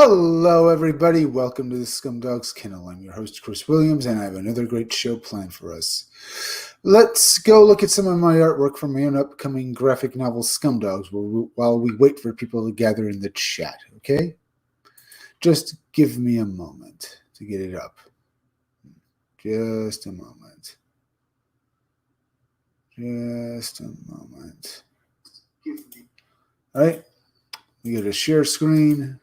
Hello, everybody. Welcome to the Scumdogs Kennel. I'm your host, Chris Williams, and I have another great show planned for us. Let's go look at some of my artwork from my own upcoming graphic novel, Scumdogs, while we wait for people to gather in the chat, okay? Just give me a moment to get it up. Just a moment. Just a moment. All right. We go to share screen.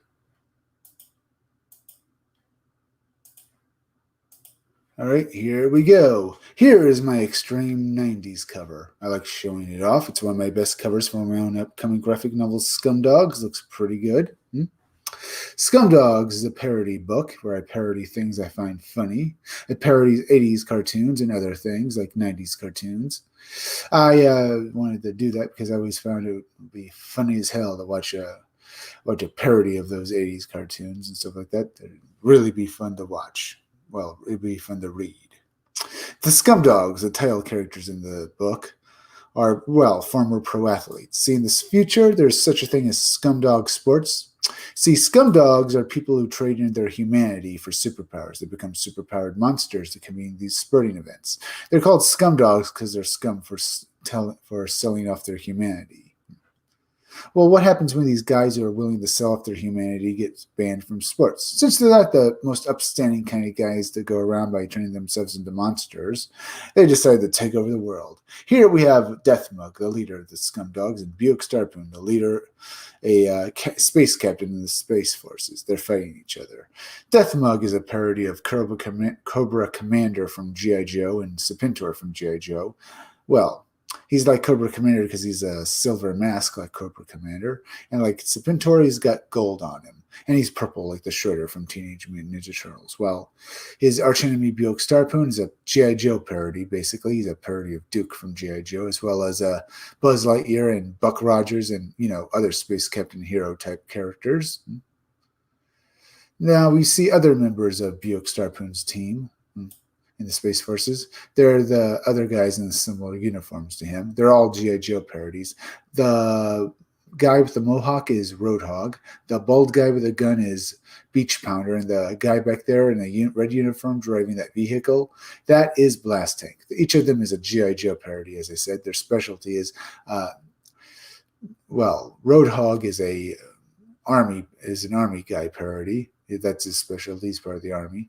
All right, here we go. Here is my Extreme 90s cover. I like showing it off. It's one of my best covers for my own upcoming graphic novel, Scumdogs. Looks pretty good. Scumdogs is a parody book where I parody things I find funny. It parodies 80s cartoons and other things like 90s cartoons. I wanted to do that because I always found it would be funny as hell to watch a parody of those 80s cartoons and stuff like that. It'd really be fun to watch. Well, it'd be fun to read. The Scumdogs, the title characters in the book, are, well, former pro athletes. See, in this future, there's such a thing as scumdog sports. See, scumdogs are people who trade in their humanity for superpowers. They become superpowered monsters to compete in these sporting events. They're called scumdogs because they're scum for selling off their humanity. Well, what happens when these guys who are willing to sell off their humanity get banned from sports? Since they're not the most upstanding kind of guys to go around by turning themselves into monsters, they decide to take over the world. Here we have Deathmug, the leader of the Scumdogs, and Buick Starpoon, the leader, a space captain in the Space Forces. They're fighting each other. Deathmug is a parody of Cobra Commander from G.I. Joe and Serpentor from G.I. Joe. Well, he's like Cobra Commander because he's a silver mask like Cobra Commander. And like Serpentor, he's got gold on him. And he's purple like the Shredder from Teenage Mutant Ninja Turtles. Well, his archenemy Buick Starpoon is a G.I. Joe parody, basically. He's a parody of Duke from G.I. Joe, as well as Buzz Lightyear and Buck Rogers and, other Space Captain hero type characters. Now we see other members of Buick Starpoon's team in the Space Forces. They're the other guys in similar uniforms to him. They're all G.I. Joe parodies. The guy with the mohawk is Roadhog. The bald guy with the gun is Beach Pounder. And the guy back there in the red uniform driving that vehicle, that is Blast Tank. Each of them is a G.I. Joe parody, as I said. Their specialty is, Roadhog is an army guy parody. That's his specialty. He's part of the army.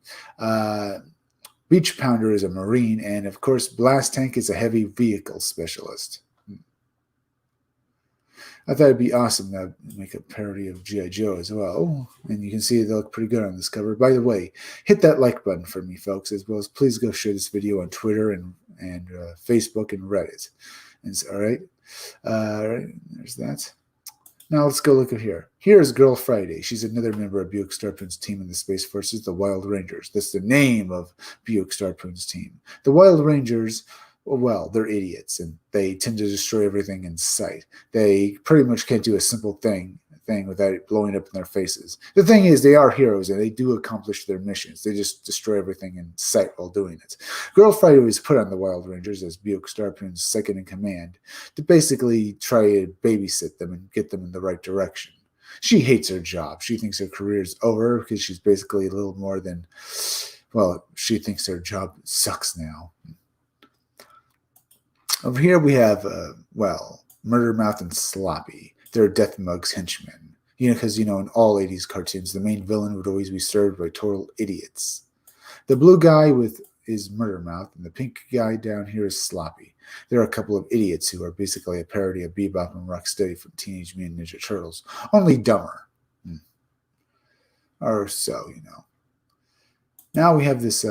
Beach Pounder is a Marine, and of course, Blast Tank is a heavy vehicle specialist. I thought it'd be awesome to make a parody of G.I. Joe as well. And you can see they look pretty good on this cover. By the way, hit that like button for me, folks, as well as please go share this video on Twitter and Facebook and Reddit. All right, there's that. Now let's go look at here. Here's Girl Friday. She's another member of Buick Starpoon's team in the Space Forces, the Wild Rangers. That's the name of Buick Starpoon's team. The Wild Rangers, well, they're idiots, and they tend to destroy everything in sight. They pretty much can't do a simple thing without it blowing up in their faces. The thing is, they are heroes, and they do accomplish their missions. They just destroy everything in sight while doing it. Girl Friday was put on the Wild Rangers as Buick Starpoon's second in command to basically try to babysit them and get them in the right direction. She hates her job. She thinks her career is over because she's basically a little more than, she thinks her job sucks now. Over here we have, Murder Mouth and Sloppy. They're Deathmug's henchmen. Because, in all 80s cartoons, the main villain would always be served by total idiots. The blue guy is Murder Mouth, and the pink guy down here is Sloppy. There are a couple of idiots who are basically a parody of Bebop and Rocksteady from Teenage Mutant Ninja Turtles, only dumber. Or so, Now we have this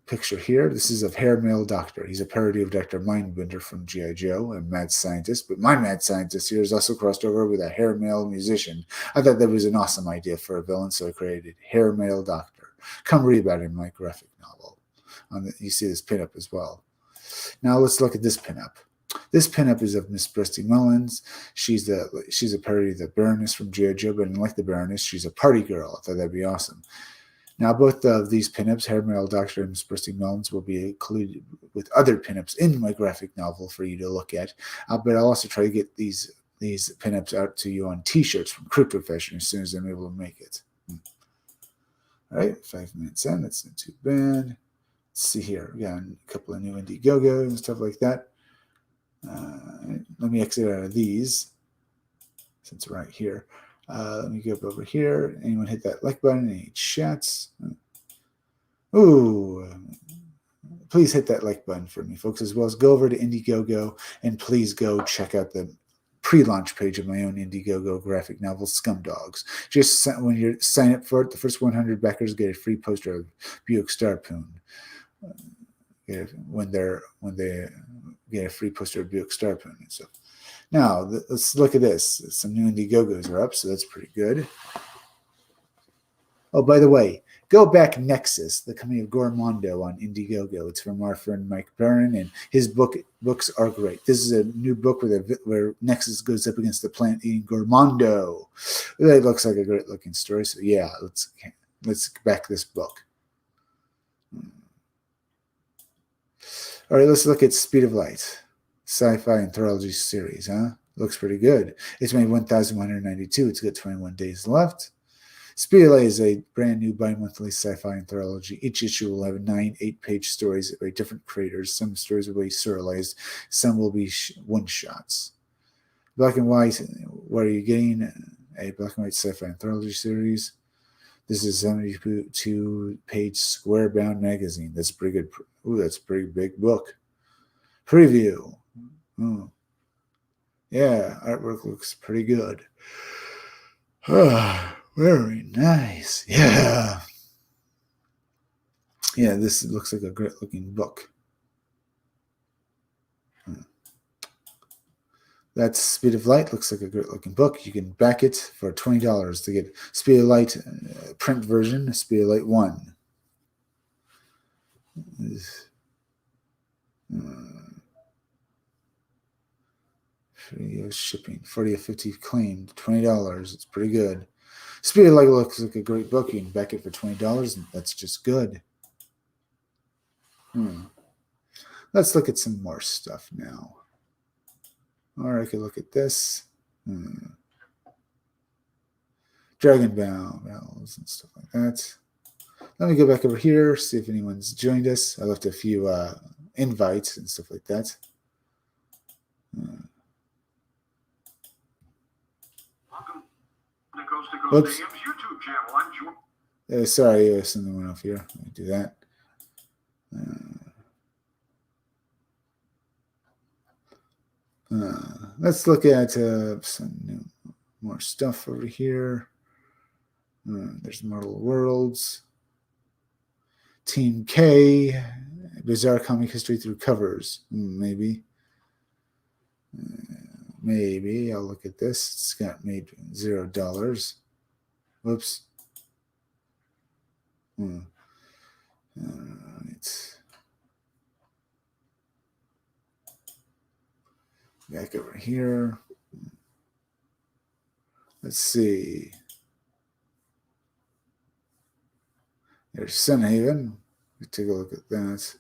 picture here. This is of Hair Male Doctor. He's a parody of Dr. Mindbender from G.I. Joe, a mad scientist. But my mad scientist here is also crossed over with a hair male musician. I thought that was an awesome idea for a villain, so I created Hair Male Doctor. Come read about it in my graphic novel. You see this pinup as well. Now let's look at this pinup. This pinup is of Miss Brusty Mullins. She's a parody of the Baroness from G.I. Joe, but unlike the Baroness, she's a party girl. I thought that'd be awesome. Now, both of these pinups, Hair Male Doctor and Miss Brusty Mullins, will be included with other pinups in my graphic novel for you to look at. But I'll also try to get these pinups out to you on T-shirts from Crypto Fashion as soon as I'm able to make it. All right, 5 minutes in. That's not too bad. Let's see here. We got a couple of new Indiegogo and stuff like that. Let me exit out of these since we're right here. Let me go up over here. Anyone hit that like button? Any chats? Ooh, please hit that like button for me, folks, as well as go over to Indiegogo and please go check out the pre-launch page of my own Indiegogo graphic novel, Scumdogs. Just when you sign up for it, the first 100 backers get a free poster of Buick Starpoon. When they get a free poster of Buick Starpoon and stuff. Now, let's look at this. Some new Indiegogos are up, so that's pretty good. Oh, by the way, go back Nexus, the company of Gormondo on Indiegogo. It's from our friend Mike Barron, and his books are great. This is a new book where Nexus goes up against the plant-eating Gormondo. It looks like a great-looking story, so yeah, let's back this book. All right, let's look at Speed of Light, sci-fi anthology series, huh? Looks pretty good. It's made 1,192. It's got 21 days left. Speed of Light is a brand new bi-monthly sci-fi anthology. Each issue will have 9 8-page stories by different creators. Some stories will be serialized. Some will be one-shots. Black and White, what are you getting? A black and white sci-fi anthology series. This is a 72-page square-bound magazine. That's pretty good. Ooh, that's a pretty big book. Preview. Oh. Yeah, artwork looks pretty good. Very nice. Yeah. Yeah, this looks like a great-looking book. That's Speed of Light. Looks like a great-looking book. You can back it for $20 to get Speed of Light print version, Speed of Light 1. Free shipping, 40 or 50 claimed, $20. It's pretty good. Speed of Light looks like a great book. You can back it for $20, and that's just good. Let's look at some more stuff now. Or I could look at this. Dragon Bells and stuff like that. Let me go back over here, see if anyone's joined us. I left a few invites and stuff like that. Welcome to Coast to Coast AM's YouTube channel. I'm George. Sorry, something went off here. Let me do that. Let's look at some more stuff over here. There's Mortal Worlds. Team K, bizarre comic history through covers. Maybe. Maybe. I'll look at this. It's got made $0. Whoops. It's back over here. Let's see. There's Sunhaven. Let's take a look at that.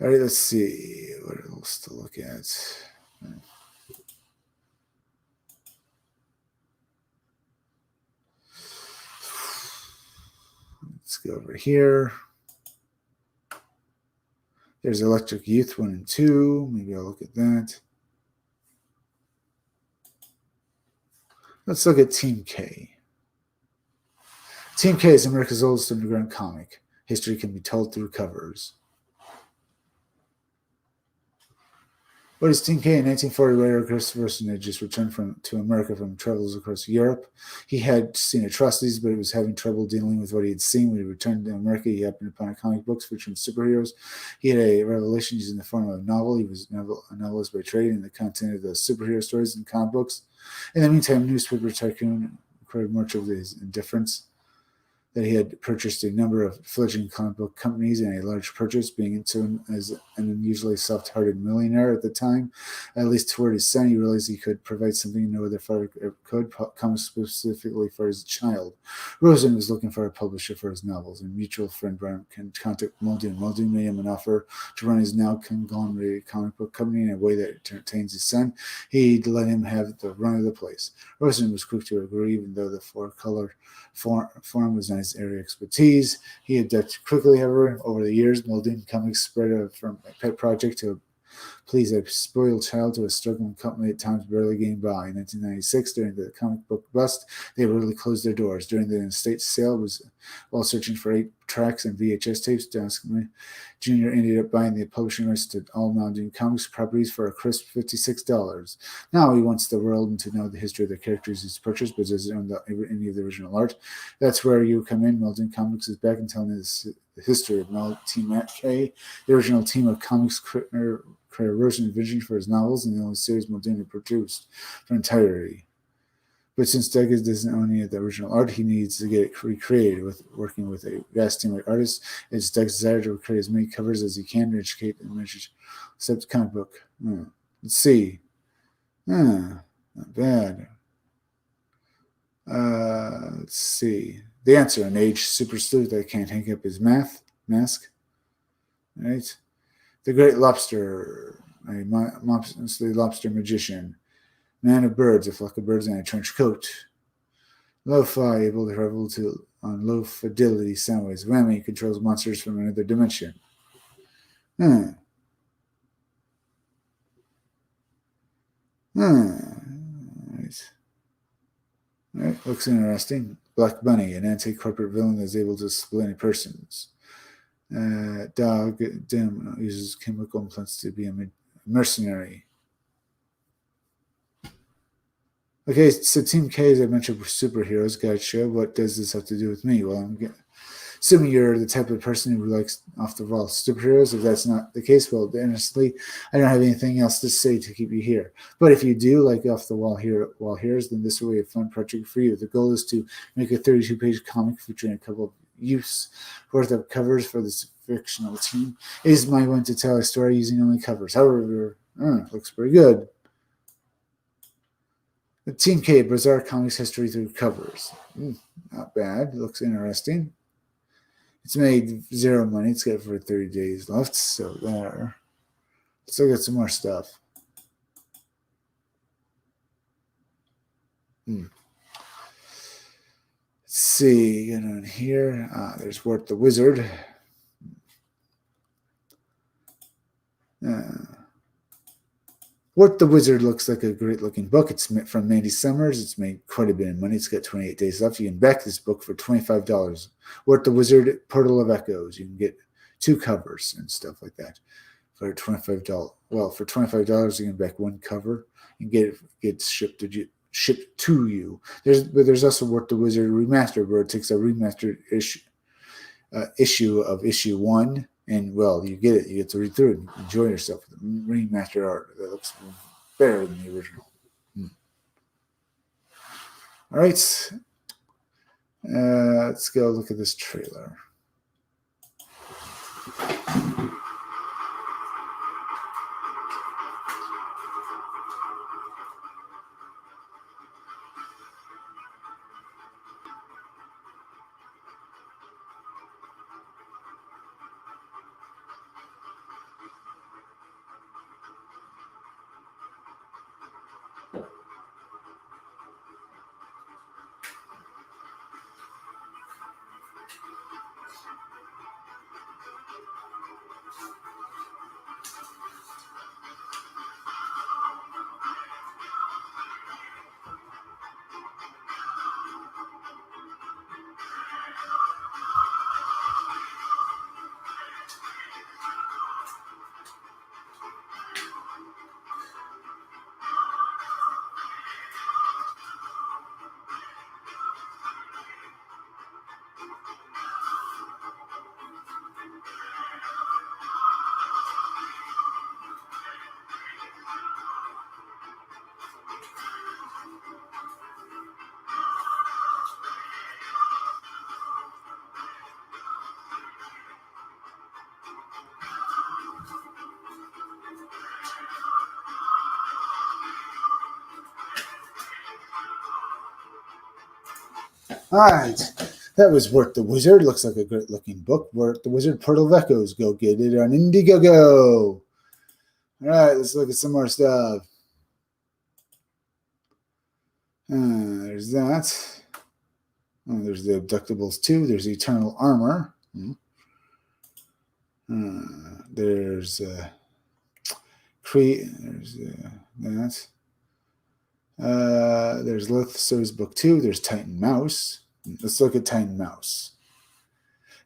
All right, let's see. What else to look at? Let's go over here. There's Electric Youth 1 and 2. Maybe I'll look at that. Let's look at Team K. Team K is America's oldest underground comic. History can be told through covers. What is Team K? In 1940, writer Christopher Sinaggis returned to America from travels across Europe. He had seen atrocities, but he was having trouble dealing with what he had seen. When he returned to America, he happened upon comic books featuring superheroes. He had a revelation using the form of a novel. He was a novelist by trade, and the content of the superhero stories and comic books. In the meantime, newspaper tycoon recorded much of his indifference. that he had purchased a number of fledgling comic book companies in a large purchase, being seen as an unusually soft-hearted millionaire at the time. At least toward his son, he realized he could provide something no other father could, comics specifically for his child. Rosen was looking for a publisher for his novels, and mutual friend Brian contacted Muldoon. Muldoon made him an offer to run his now conglomerated comic book company in a way that entertains his son. He'd let him have the run of the place. Rosen was quick to agree, even though the four-color form was not his area of expertise. He adapted quickly, however. Over the years, Muldoon Comics spread from a pet project to please a spoiled child to a struggling company at times barely getting by. In 1996, during the comic book bust, they rarely closed their doors. During the estate sale, while searching for 8 tracks and VHS tapes, Dunsky Jr. ended up buying the publishing rights to all Muldoon Comics properties for a crisp $56. Now he wants the world to know the history of the characters he's purchased, but doesn't own any of the original art. That's where you come in. Muldoon Comics is back and telling us the history of Team Matt Kay, the original team of comics creator Rosen vision for his novels, and the only series Muldoon had produced for entirety. But since Degas doesn't own any of the original art, he needs to get it recreated, working with a vast team of artists. It's Degas' desire to create as many covers as he can to educate and measure except comic book. Let's see. Not bad. Let's see. The answer: an age super sleuth that can't hang up his mask. Right? The Great Lobster, a monstrous lobster magician. Man of birds, a flock of birds in a trench coat. Lo-Fi, able to travel on low fidelity soundwaves. Whammy controls monsters from another dimension. Right. Right. Looks interesting. Black Bunny, an anti-corporate villain that is able to split any persons. Dog Dim uses chemical implants to be a mercenary. Okay, so Team K, as I mentioned, superheroes. Gotcha. What does this have to do with me? Well, I'm assuming you're the type of person who likes off-the-wall superheroes. If that's not the case, well, honestly, I don't have anything else to say to keep you here. But if you do like off-the-wall heroes, then this will be a fun project for you. The goal is to make a 32-page comic featuring a couple of use worth of covers for this fictional team. It is my one to tell a story using only covers. However, looks pretty good. The Team K, bizarre comics history through covers. Not bad. Looks interesting. It's made 0 money. It's got for 30 days left. So there. Let's look at some more stuff. Let's see. Get on here. There's Wart the Wizard. Wart the Wizard looks like a great-looking book. It's from Mandy Summers. It's made quite a bit of money. It's got 28 days left. You can back this book for $25. Wart the Wizard, Portal of Echoes. You can get 2 covers and stuff like that for $25. Well, for $25, you can back 1 cover and get it shipped to you. There's also Wart the Wizard Remastered, where it takes a remastered issue of issue 1. And, well, you get it. You get to read through it and enjoy yourself with the remastered art. That looks better than the original. All right. Let's go look at this trailer. All right. That was Worth the Wizard. Looks like a great looking book. Worth the Wizard, Portal of Echoes. Go get it on Indiegogo. All right, let's look at some more stuff. There's that. Oh, there's the Abductables 2. There's Eternal Armor. There's there's that. There's Lilith Series Book 2. There's Titan Mouse. Let's look at Titan Mouse.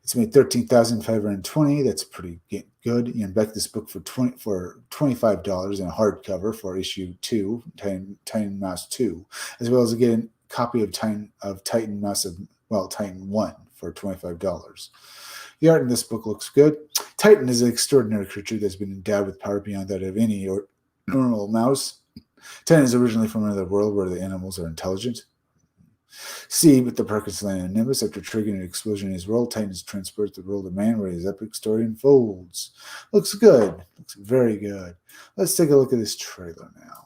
It's made $13,520. That's pretty good. You can back this book for $25 in a hardcover for issue 2, Titan Mouse 2, as well as get a copy of Titan Mouse Titan 1 for $25. The art in this book looks good. Titan is an extraordinary creature that's been endowed with power beyond that of any normal mouse. Titan is originally from another world where the animals are intelligent. See, but the Parkinson and Nimbus, after triggering an explosion in his world, Titan is transported to the world of man where his epic story unfolds. Looks good. Looks very good. Let's take a look at this trailer now.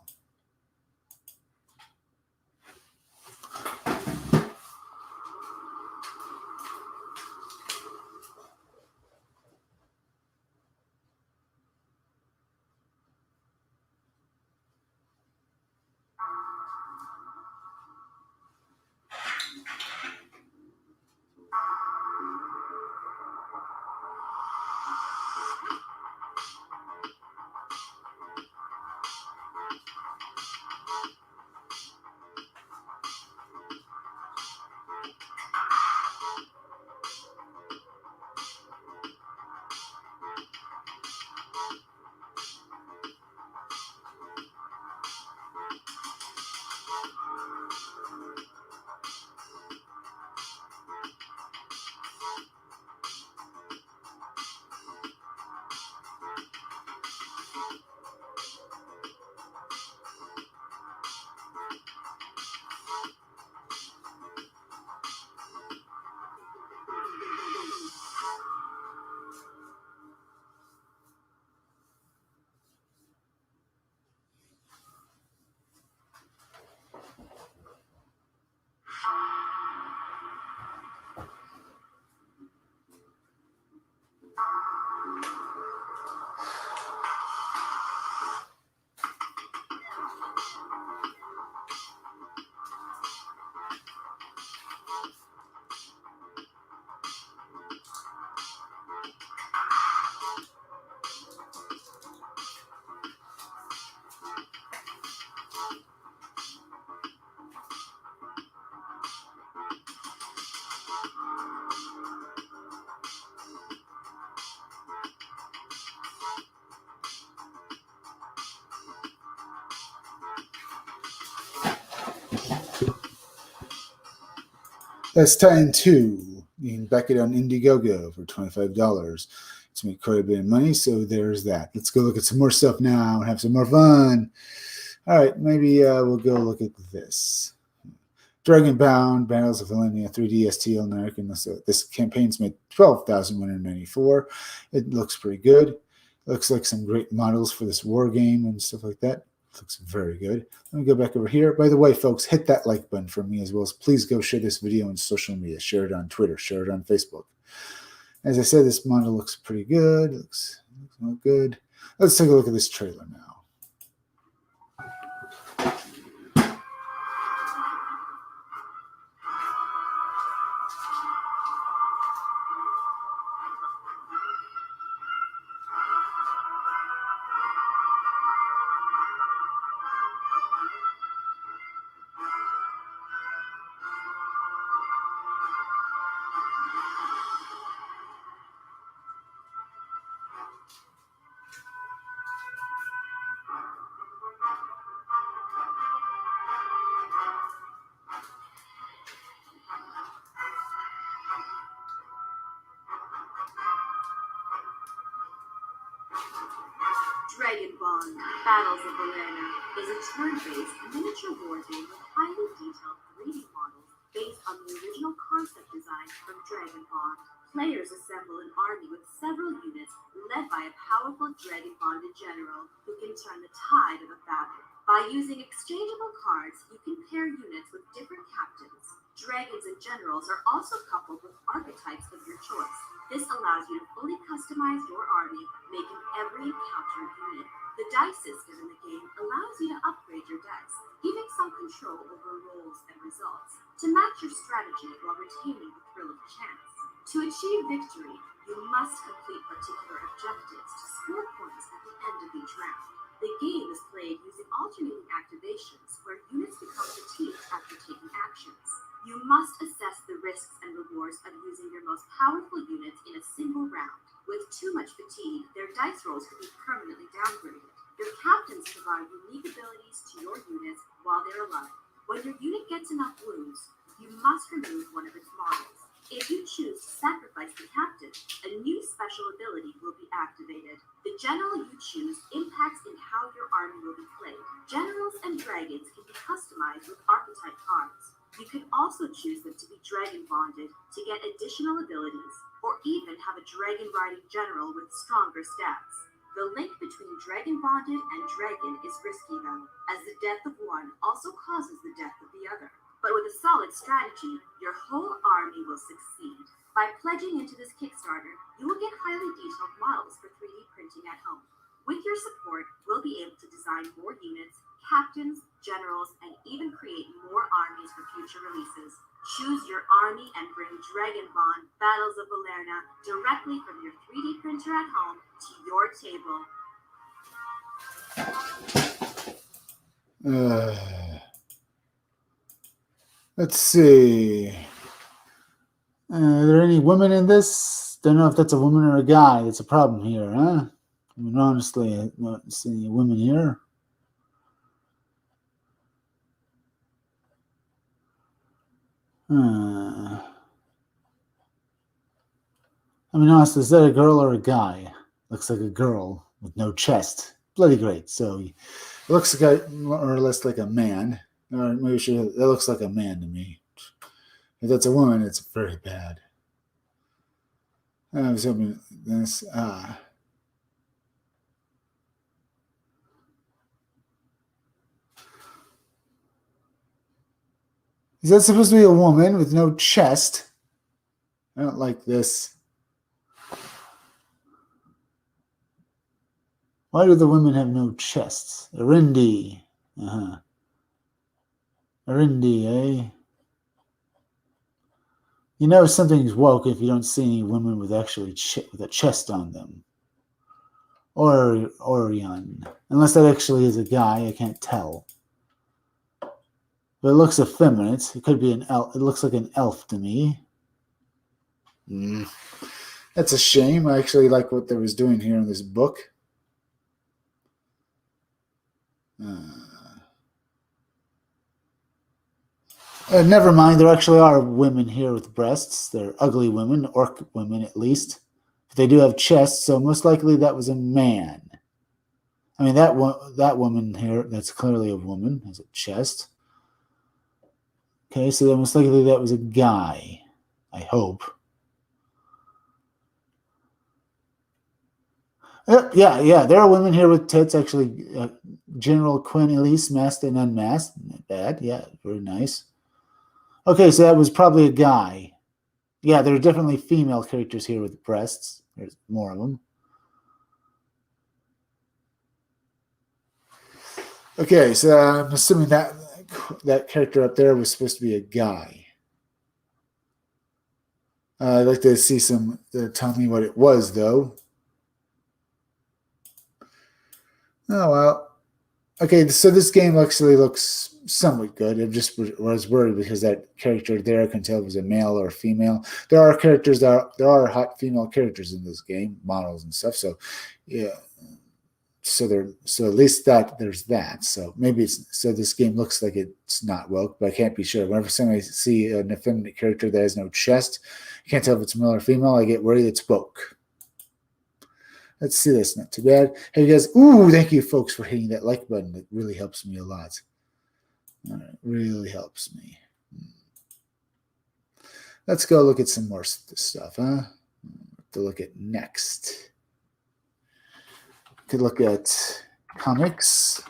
That's Titan 2. You can back it on Indiegogo for $25. It's made quite a bit of money, so there's that. Let's go look at some more stuff now and have some more fun. All right, maybe we'll go look at this. Dragonbound, Battles of Valenia 3D STL American. This campaign's made $12,194. It looks pretty good. Looks like some great models for this war game and stuff like that. Looks very good. Let me go back over here. By the way, folks, hit that like button for me, as well as please go share this video on social media. Share it on Twitter. Share it on Facebook. As I said, this model looks pretty good. Looks good. Let's take a look at this trailer now. Dragonbond, Battles of Valenia is a turn-based miniature war game with highly detailed 3D models based on the original concept design from Dragonbond. Players assemble an army with several units led by a powerful Dragonbonded general who can turn the tide of a battle. By using exchangeable cards, you can pair units with different captains. Dragons and generals are also coupled with archetypes of your choice. This allows you to fully customize your army, making every encounter unique. The dice system in the game allows you to upgrade your dice, giving some control over rolls and results, to match your strategy while retaining the thrill of chance. To achieve victory, you must complete particular objectives to score points at the end of each round. The game is played using alternating activations where units become fatigued after taking actions. You must assess the risks and rewards of using your most powerful units in a single round. With too much fatigue, their dice rolls could be permanently downgraded. Your captains provide unique abilities to your units while they're alive. When your unit gets enough wounds, you must remove one of its models. If you choose to sacrifice the captain, a new special ability will be activated. The general you choose impacts in how your army will be played. Generals and dragons can be customized with archetype cards. You can also choose them to be dragon bonded to get additional abilities, or even have a dragon riding general with stronger stats. The link between dragon bonded and dragon is risky though, as the death of one also causes the death of the other. But with a solid strategy, your whole army will succeed. By pledging into this Kickstarter, you will get highly detailed models for 3D printing at home. With your support, we'll be able to design more units, captains, generals, and even create more armies for future releases. Choose your army and bring Dragonbond Battles of Valerna directly from your 3D printer at home to your table. Let's see. Are there any women in this? Don't know if that's a woman or a guy. That's a problem here, huh? I mean, honestly, I don't see any women here. I mean, honestly, is that a girl or a guy? Looks like a girl with no chest. Bloody great. So it looks like more or less like a man. Or maybe that looks like a man to me. If that's a woman, it's very bad. I was hoping this. Is that supposed to be a woman with no chest? I don't like this. Why do the women have no chests? Arindi. Arindi, eh? You know something's woke if you don't see any women with actually with a chest on them. Or Orion. Unless that actually is a guy, I can't tell. But it looks effeminate. It could be an elf. It looks like an elf to me. That's a shame. I actually like what they was doing here in this book. Never mind. There actually are women here with breasts. They're ugly women, orc women at least. But they do have chests, so most likely that was a man. I mean, that woman here, that's clearly a woman, has a chest. Okay, so then most likely that was a guy. I hope. Yeah, there are women here with tits, actually. General Quinn Elise, masked and unmasked. Not bad, yeah, very nice. Okay, so that was probably a guy. Yeah, there are definitely female characters here with breasts. There's more of them. Okay, so I'm assuming that character up there was supposed to be a guy. I'd like to see some. Tell me what it was, though. Oh well. Okay, so this game actually looks somewhat good. I just was worried because that character there, I couldn't tell if it was a male or a female. There are hot female characters in this game, models and stuff. So, yeah. So at least there's that. So maybe this game looks like it's not woke, but I can't be sure. Whenever somebody see an effeminate character that has no chest, I can't tell if it's male or female. I get worried it's woke. Let's see this. Not too bad. Hey, guys. Ooh, thank you, folks, for hitting that like button. It really helps me a lot. All right, really helps me. Let's go look at some more stuff, huh? To look at next. Could look at comics.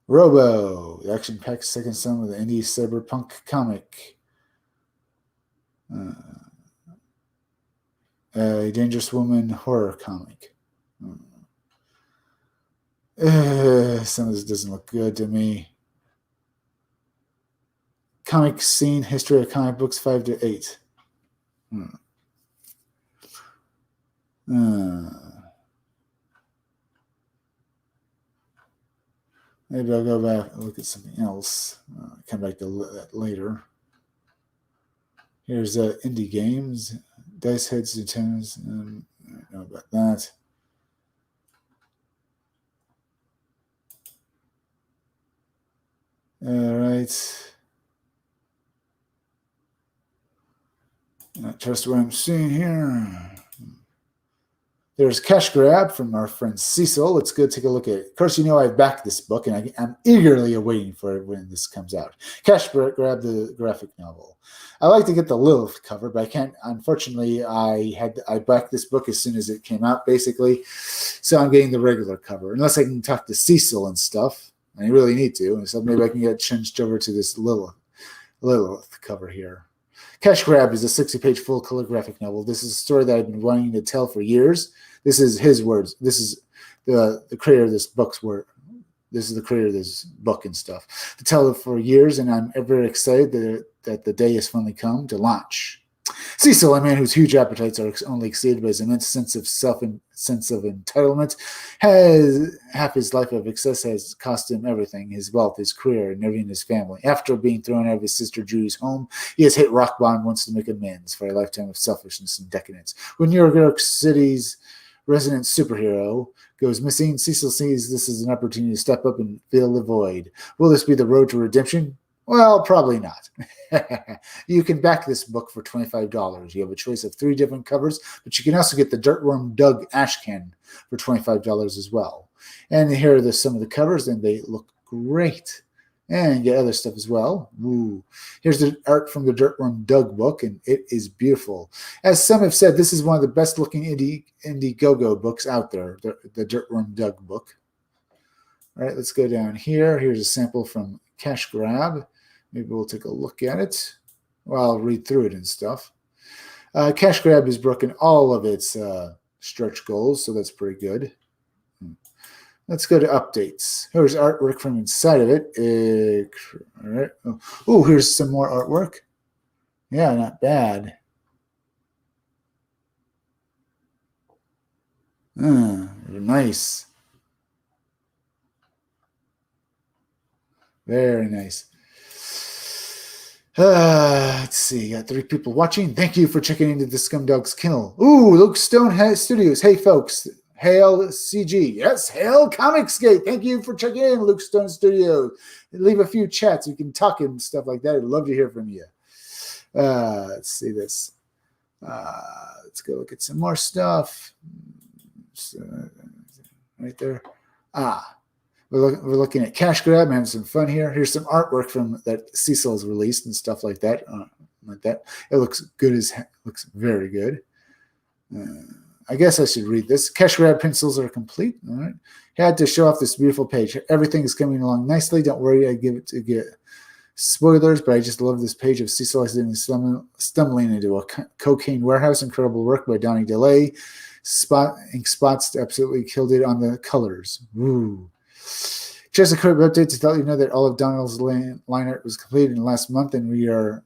Robo, the action-packed second son of the indie cyberpunk comic. A Dangerous Woman horror comic. Some of this doesn't look good to me. Comic scene, history of comic books, 5 to 8. Maybe I'll go back and look at something else. Come back to that later. Here's indie games. Dice Heads and Tones. I don't know about that. All right. Not trust what I'm seeing here. There's Cash Grab from our friend Cecil. Let's go take a look at it. Of course, you know I've backed this book, and I'm eagerly awaiting for it when this comes out. Cash Grab, the graphic novel. I like to get the Lilith cover, but I can't. Unfortunately, I backed this book as soon as it came out, basically. So I'm getting the regular cover, unless I can talk to Cecil and stuff. And I really need to. So maybe I can get changed over to this Lilith cover here. Cash Grab is a 60-page full-color graphic novel. This is a story that I've been wanting to tell for years. This is his words. This is the creator of this book's word. This is the creator of this book and stuff. To tell it for years, and I'm ever excited that the day has finally come to launch. Cecil, a man whose huge appetites are only exceeded by his immense sense of entitlement, has half his life of excess has cost him everything: his wealth, his career, and everything in his family. After being thrown out of his sister Judy's home, he has hit rock bottom and wants to make amends for a lifetime of selfishness and decadence. When New York City's resident superhero goes missing, Cecil sees this as an opportunity to step up and fill the void. Will this be the road to redemption? Well, probably not. You can back this book for $25. You have a choice of 3 different covers, but you can also get the Dirtworm Doug Ashcan for $25 as well. And here are some of the covers, and they look great. And get other stuff as well. Ooh. Here's the art from the Dirtworm Doug book, and it is beautiful. As some have said, this is one of the best-looking Indiegogo books out there, the Dirtworm Doug book. All right, let's go down here. Here's a sample from Cash Grab. Maybe we'll take a look at it. Well, I'll read through it and stuff. Cash Grab has broken all of its stretch goals, so that's pretty good. Let's go to updates. Here's artwork from inside of it. All right. Oh, here's some more artwork. Yeah, not bad. Nice. Very nice. Let's see. Got 3 people watching. Thank you for checking into the Scumdog's Kennel. Ooh, Luke Stone Studios. Hey, folks. Hail CG. Yes, Hail Comicsgate. Thank you for checking in, Luke Stone Studios. Leave a few chats. We can talk and stuff like that. I'd love to hear from you. Let's see this. Let's go look at some more stuff. Right there. We're looking at Cash Grab. I'm having some fun here. Here's some artwork from that Cecil has released and stuff like that. It looks good looks very good. I guess I should read this. Cash Grab pencils are complete. All right. Had to show off this beautiful page. Everything is coming along nicely. Don't worry, I give it to get spoilers, but I just love this page of Cecil stumbling into a cocaine warehouse. Incredible work by Donnie DeLay. Ink spots absolutely killed it on the colors. Woo. Just a quick update to tell you that all of Donald's line art was completed in the last month, and we are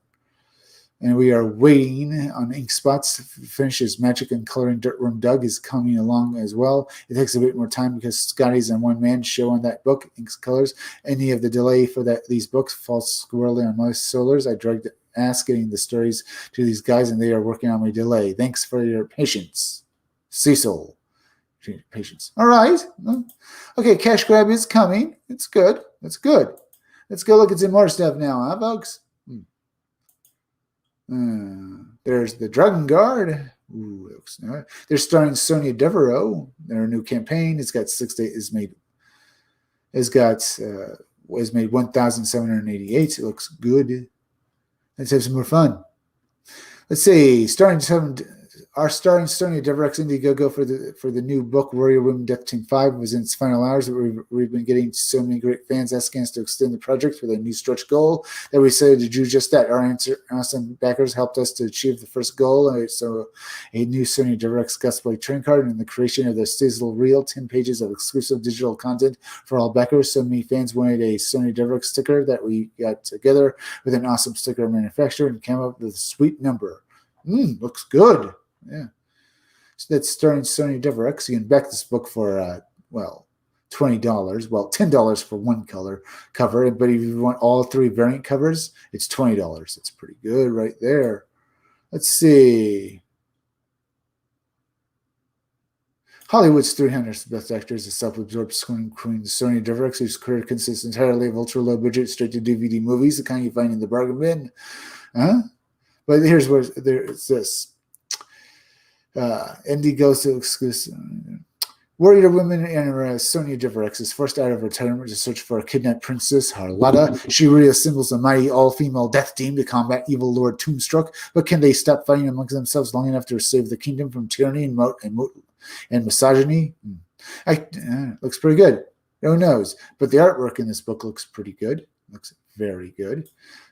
waiting on ink spots to finish his magic, and coloring Dirtworm Doug is coming along as well. It takes a bit more time because Scotty's a one-man show on that book, inks colors. Any of the delay for these books falls squarely on my shoulders. I dragged ass getting the stories to these guys, and they are working on my delay. Thanks for your patience. Cecil. Patience. All right. Okay, Cash Grab is coming. It's good. It's good. Let's go look at some more stuff now, huh, folks? There's the Dragon Guard. Ooh, looks nice. They're starring Sonia Devereaux. Their new campaign. It's got made 1,788. It looks good. Let's have some more fun. Let's see. Starring our starring Sonya Devrex Indiegogo for the new book Warrior Women Death Team 5 was in its final hours. We've been getting so many great fans asking us to extend the project for the new stretch goal that we decided to do just that. Our awesome backers helped us to achieve the first goal. So a new Sonya Devrex Gustplay train card and the creation of the Sizzle Reel, 10 pages of exclusive digital content for all backers. So many fans wanted a Sonya Devrex sticker that we got together with an awesome sticker manufacturer and came up with a sweet number. Looks good. Yeah. So that's starring Sonya Devrex. You can back this book for, $20. Well, $10 for one color cover. But if you want all three variant covers, it's $20. It's pretty good right there. Let's see. Hollywood's 300 best actors, the self-absorbed screen queen Sonya Devrex, whose career consists entirely of ultra-low-budget, straight-to-DVD movies, the kind you find in the bargain bin. But here's where it's this. Indiegogo exclusive. Warrior Women and Sonya Devrex is forced out of retirement to search for a kidnapped princess, Harlata. She reassembles a mighty all-female death team to combat evil Lord Tombstruck. But can they stop fighting amongst themselves long enough to save the kingdom from tyranny and misogyny? Looks pretty good. Who knows? But the artwork in this book looks pretty good. Looks very good.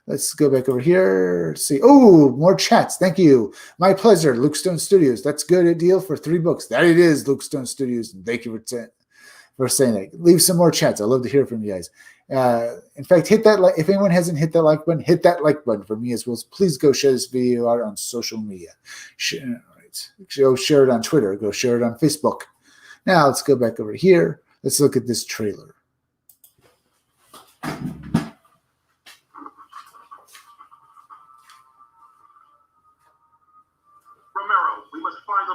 Let's go back over here. See. Oh, more chats. Thank you. My pleasure. Luke Stone Studios. That's good. A deal for 3 books. That it is, Luke Stone Studios. And thank you for saying that. Leave some more chats. I love to hear from you guys. In fact, hit that like. If anyone hasn't hit that like button, hit that like button for me as well. Please go share this video out on social media. Go share it on Twitter. Go share it on Facebook. Now let's go back over here. Let's look at this trailer.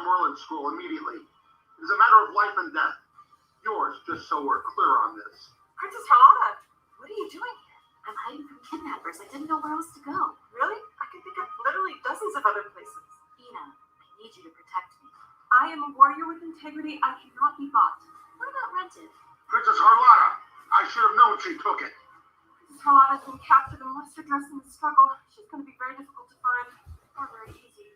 Merlin scroll immediately. It is a matter of life and death. Yours, just so we're clear on this. Princess Harlata, what are you doing here? I'm hiding from kidnappers. I didn't know where else to go. Really? I can think of literally dozens of other places. Ina, I need you to protect me. I am a warrior with integrity. I cannot be bought. What about rented? Princess Harlata, I should have known she took it. Princess Harlata's been captured and lost her dress in the struggle. She's going to be very difficult to find. Or very easy.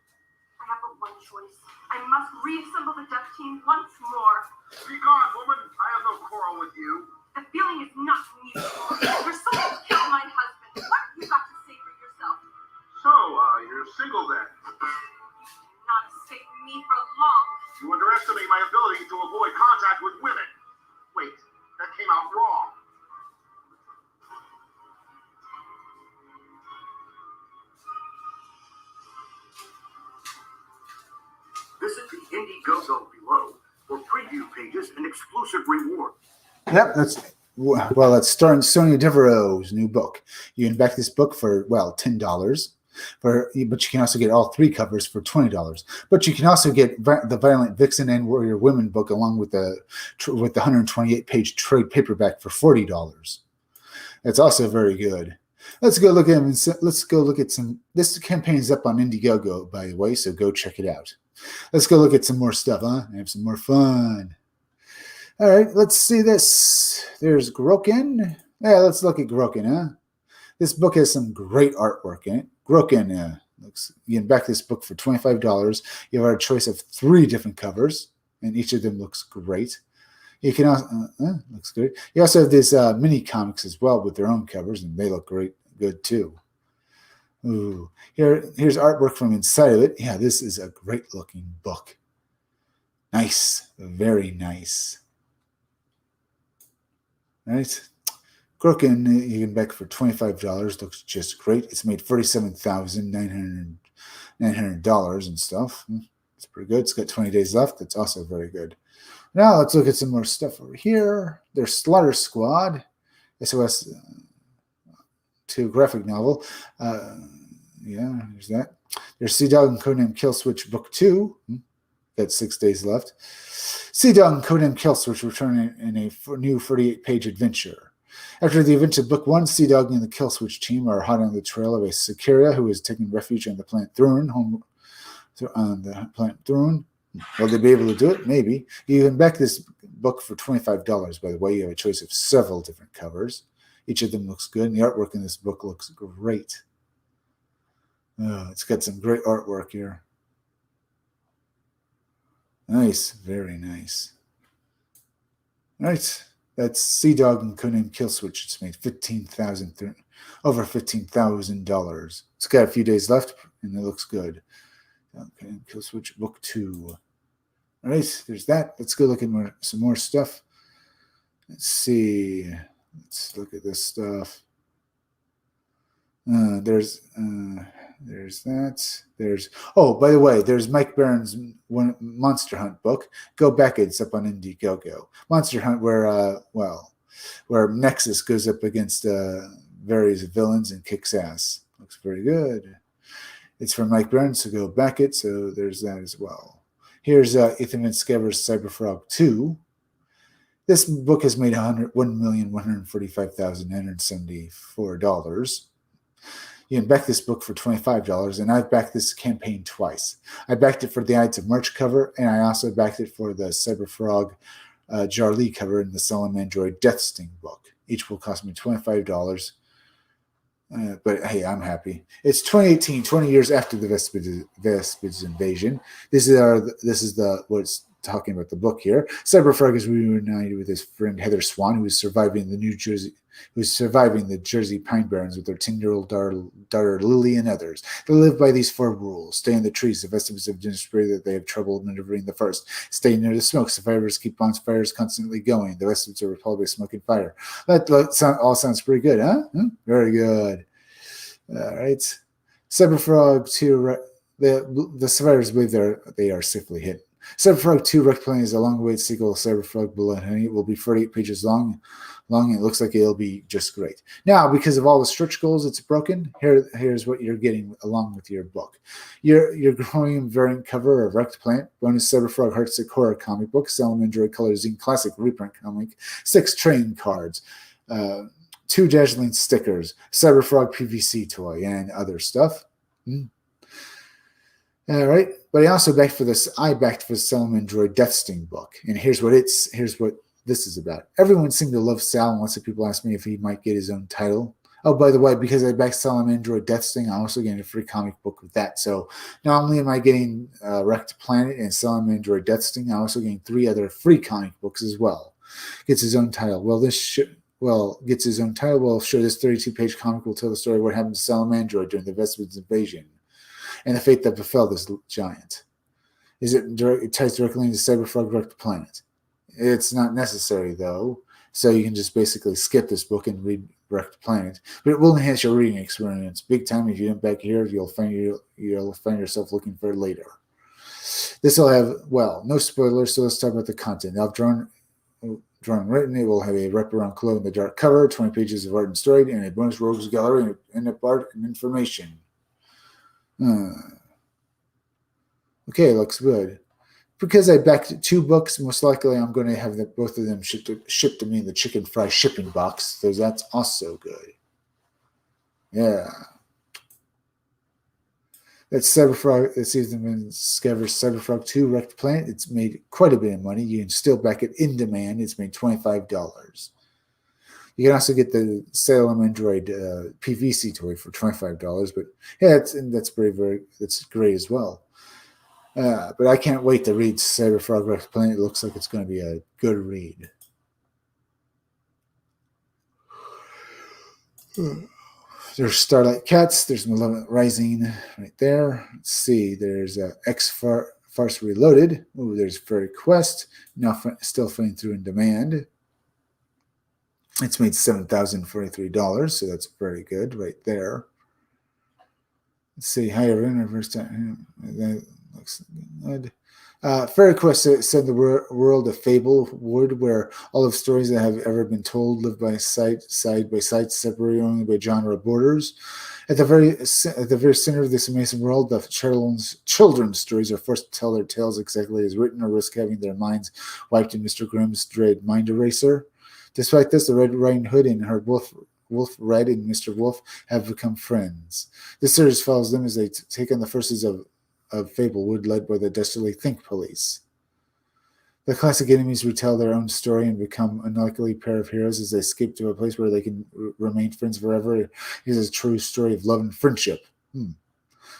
I have but one choice. I must reassemble the death team once more. Be gone, woman. I have no quarrel with you. The feeling is not mutual. Your soul killed my husband. What have you got to say for yourself? So, you're single then? You cannot escape me for long. You underestimate my ability to avoid contact with women. Wait, that came out wrong. Visit the Indiegogo below for preview pages and exclusive rewards. Yep, that's starring Sonya Devreau's new book. You can back this book for $10. But you can also get all 3 covers for $20. But you can also get the Violent Vixen and Warrior Women book along with the 128-page trade paperback for $40. That's also very good. Let's go look at some. This campaign is up on Indiegogo, by the way, so go check it out. Let's go look at some more stuff, huh? Have some more fun. All right, let's see this. There's Groken. Yeah, let's look at Groken, huh? This book has some great artwork in it. Groken, you can back this book for $25. You have a choice of 3 different covers, and each of them looks great. You can also, looks good. You also have these mini comics as well with their own covers, and they look good too. Ooh, here's artwork from inside of it. Yeah, this is a great looking book. Nice, very nice. All right, Groken, you can back for $25. Looks just great. It's made $47,900 and stuff. It's pretty good. It's got 20 days left. That's also very good. Now let's look at some more stuff over here. There's Slaughter Squad, SOS 2 graphic novel. Yeah, there's that. There's Sea Dog and Codename Killswitch Book 2. Got 6 days left. Sea Dog and Codename Killswitch return in a new 48-page adventure. After the events of Book 1, Sea Dog and the Killswitch team are hot on the trail of a Sicaria who is taking refuge on the planet Thrun. Will they be able to do it? Maybe. You can back this book for $25, by the way. You have a choice of several different covers. Each of them looks good, and the artwork in this book looks great. It's got some great artwork here. Nice, very nice. All right, that's Sea Dog and Codename Killswitch. It's made over $15,000. It's got a few days left, and it looks good. Okay, Killswitch Book 2. All right, there's that. Let's go look at some more stuff. Let's see. Let's look at this stuff. There's that. Oh, by the way, there's Mike Barron's Monster Hunt book. Go back, it's up on Indiegogo. Monster Hunt, where Nexus goes up against various villains and kicks ass. Looks very good. It's from Mike Barron, so go back it. So there's that as well. Here's Ethan Van Sciver's Cyberfrog 2. This book has made $1,145,974. You can back this book for $25, and I've backed this campaign twice. I backed it for the Ides of March cover, and I also backed it for the Cyberfrog Jarlee cover in the Salamandroid Death Sting book. Each will cost me $25. But hey, I'm happy. It's 2018, 20 years after the Vespids invasion. This is what's talking about the book here. Cyberfrog is reunited with his friend Heather Swan, who is surviving the Jersey Pine Barrens with their 10-year-old daughter Lily and others. They live by these 4 rules: stay in the trees. The Vespids have demonstrated that they have trouble maneuvering the forest. Stay near the smoke. Survivors keep bonfires constantly going. The Vespids are repelled by smoke and fire. That all sounds pretty good, huh? Very good. All right. Cyberfrog 2, the survivors believe they are safely hit. Cyberfrog 2 Wrecked Planet is a long-awaited sequel. Cyberfrog Blood Honey. It will be 48 pages long, and it looks like it'll be just great. Now, because of all the stretch goals, it's broken. Here's what you're getting along with your book. Your Chromium variant cover of Wrecked Planet, bonus Cyberfrog Heartsick horror comic book, Salamandroid Color Zine classic reprint comic, 6 trading cards, 2 dazzling stickers, Cyberfrog PVC toy, and other stuff. All right, but I also backed for this. I backed for the Salamandroid Death Sting book, and here's what this is about. Everyone seemed to love Sal, and lots of people asked me if he might get his own title. Oh, by the way, because I backed Salamandroid Death Sting, I'm also getting a free comic book with that. So not only am I getting Wrecked Planet and Salamandroid Death Sting, I'm also getting 3 other free comic books as well. Gets his own title. Gets his own title. Well, sure, this 32-page comic will tell the story of what happened to Salamandroid during the Vespids invasion and the fate that befell this giant. It ties directly into Cyberfrog Wrecked Planet. It's not necessary, though, so you can just basically skip this book and read Wrecked Planet. But it will enhance your reading experience big time. If you don't back here, you'll find yourself looking for it later. This will have, no spoilers, so let's talk about the content. I've drawn and written. It will have a wraparound glow in the dark cover, 20 pages of art and story, and a bonus rogues gallery and art and information. Okay, looks good. Because I backed 2 books, most likely I'm going to have both of them shipped to me in the chicken fry shipping box, so that's also good. Yeah. That's Cyberfrog. It's even Sciver's Cyberfrog 2 Wrecked Planet. It's made quite a bit of money. You can still back it in demand. It's made $25. You can also get the Salamandroid PVC toy for $25, but yeah, that's great as well. But I can't wait to read Cyberfrog Wrecked Planet. It looks like it's going to be a good read. There's Starlight Cats. There's Malevolent Rising right there. Let's see. There's X-Farce Reloaded. Ooh, there's Fairy Quest. Now still finding through in demand. It's made $7,043, so that's very good right there. Let's see. Higher Universe. That looks good. Fairy Quest said the world of Fable would, where all of stories that have ever been told live side by side, separated only by genre borders. At the very center of this amazing world, the children's stories are forced to tell their tales exactly as written, or risk having their minds wiped in Mr. Grimm's dread mind eraser. Despite this, the Red Riding Hood and her Wolf Red and Mr. Wolf have become friends. This series follows them as they take on the forces of Fablewood, led by the dastardly Think Police. The classic enemies retell their own story and become an unlikely pair of heroes as they escape to a place where they can remain friends forever. It is a true story of love and friendship.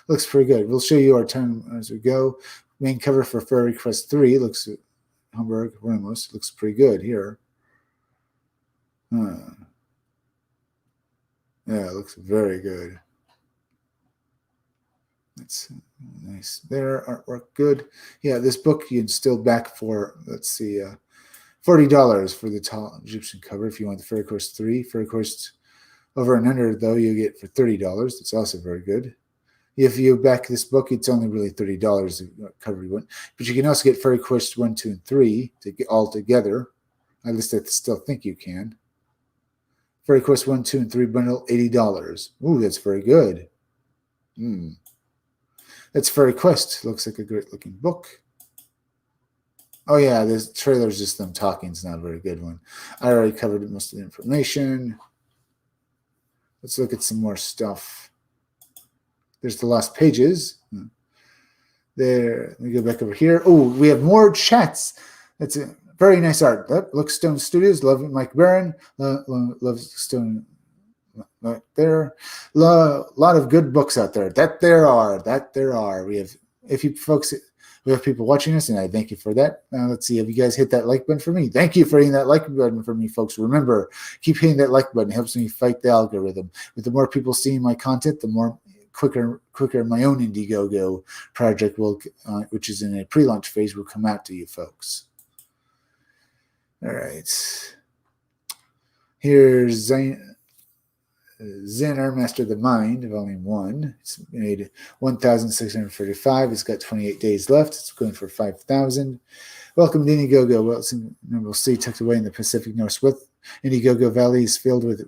Looks pretty good. We'll show you our time as we go. Main cover for Fairy Quest 3 looks Hamburg Ramos looks pretty good here. Yeah, it looks very good. That's nice. There, artwork good. Yeah, this book you can still back for, let's see, $40 for the tall Egyptian cover if you want the Fairy Quest 3. Fairy Quest over and under, though, you get for $30. It's also very good. If you back this book, it's only really $30 cover you want. But you can also get Fairy Quest 1, 2, and 3 to get all together. At least I still think you can. Fairy Quest 1, 2, and 3 bundle, $80. Ooh, that's very good. That's Fairy Quest. Looks like a great looking book. Oh yeah, this trailer's just them talking. It's not a very good one. I already covered most of the information. Let's look at some more stuff. There's the last pages. There. Let me go back over here. Oh, we have more chats. That's a very nice art. Lookstone Studios. Love it, Mike Barron. Love Stone. Right there. A lot of good books out there. That there are. We have, if you folks, we have people watching us, and I thank you for that. Now let's see. Have you guys hit that like button for me? Thank you for hitting that like button for me, folks. Remember, keep hitting that like button. It helps me fight the algorithm. With the more people seeing my content, the more quicker my own Indiegogo project will, which is in a pre-launch phase, will come out to you folks. All right. Here's Zener, Master of the Mind, Volume 1. It's made 1,645. It's got 28 days left. It's going for 5,000. Welcome to Indiegogo. We'll see tucked away in the Pacific Northwest. Indiegogo Valley is filled with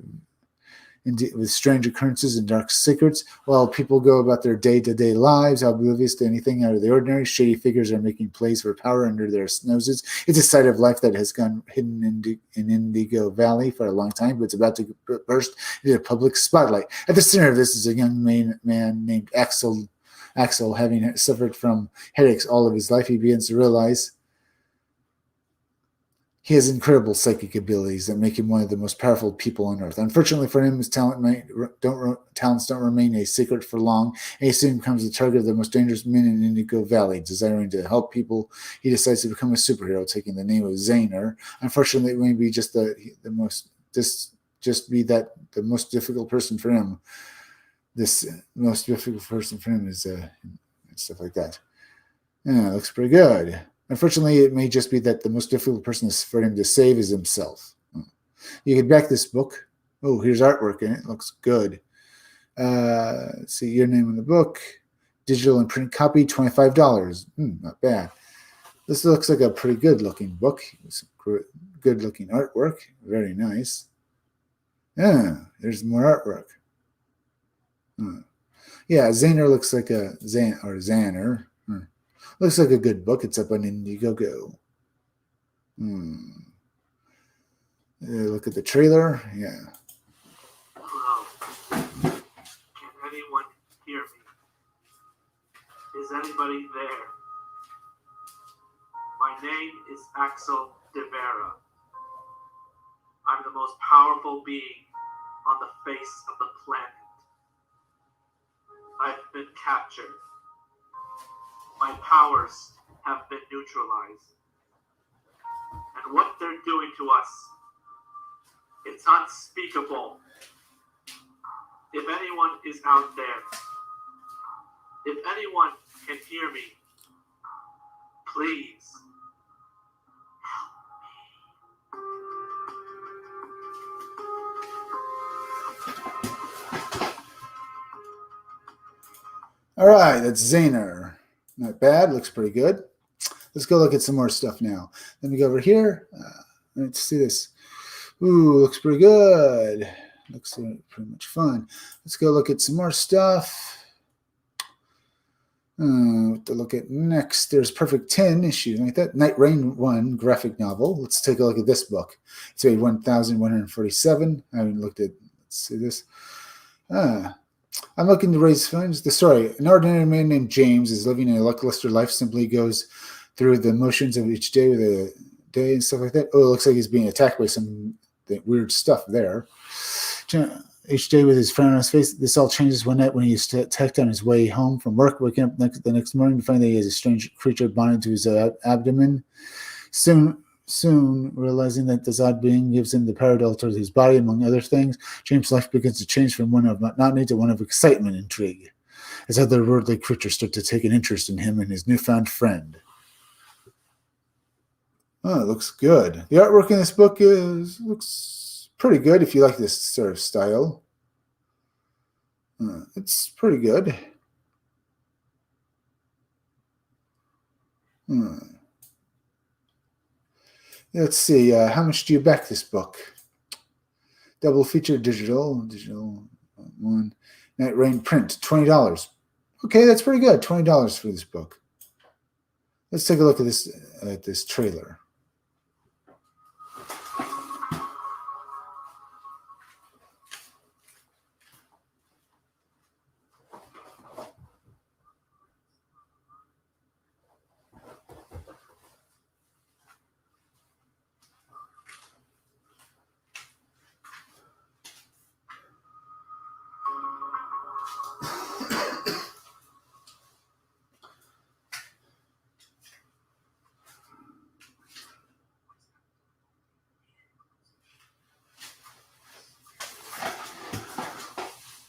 strange occurrences and dark secrets. While people go about their day-to-day lives, oblivious to anything out of the ordinary, shady figures are making plays for power under their noses. It's a side of life that has gone hidden in Indigo Valley for a long time, but it's about to burst into the public spotlight. At the center of this is a young man named Axel. Axel, having suffered from headaches all of his life, he begins to realize he has incredible psychic abilities that make him one of the most powerful people on Earth. Unfortunately for him, his talents don't remain a secret for long, and he soon becomes the target of the most dangerous men in Indigo Valley. Desiring to help people, he decides to become a superhero, taking the name of Zener. Unfortunately, it may be just the most difficult person for him. This most difficult person for him is stuff like that. Yeah, it looks pretty good. Unfortunately, it may just be that the most difficult person for him to save is himself. You can back this book. Oh, here's artwork in it. It looks good. Let's see, your name in the book. Digital and print copy, $25. Not bad. This looks like a pretty good-looking book. Some good-looking artwork. Very nice. Yeah, there's more artwork. Yeah, Zener looks like a Zanner. Looks like a good book. It's up on Indiegogo. Look at the trailer. Yeah. Hello. Can anyone hear me? Is anybody there? My name is Axel de Vera. I'm the most powerful being on the face of the planet. I've been captured. My powers have been neutralized. And what they're doing to us, it's unspeakable. If anyone is out there, if anyone can hear me, please help me. All right, that's Zener. Not bad. Looks pretty good. Let's go look at some more stuff now. Let me go over here. Let's see this. Ooh, looks pretty good. Looks pretty much fun. Let's go look at some more stuff. What to look at next? There's Perfect 10 issues like that. Night Rain 1 graphic novel. Let's take a look at this book. It's made 1,147. I haven't looked at. Let's see this. I'm looking to raise funds. The story: an ordinary man named James is living a lackluster life. Simply goes through the motions of each day with a day and stuff like that. Oh, it looks like he's being attacked by some weird stuff there. each day with his frown on his face. This all changes one night when he is attacked on his way home from work, waking up the next morning to find that he has a strange creature bonded to his abdomen. Soon, realizing that this odd being gives him the power to alter his body, among other things, James' life begins to change from one of monotony to one of excitement and intrigue, as otherworldly creatures start to take an interest in him and his newfound friend. Oh, it looks good. The artwork in this book looks pretty good if you like this sort of style. It's pretty good. Let's see. How much do you back this book? Double feature digital one. Night Rain print, $20. Okay, that's pretty good. $20 for this book. Let's take a look at this trailer.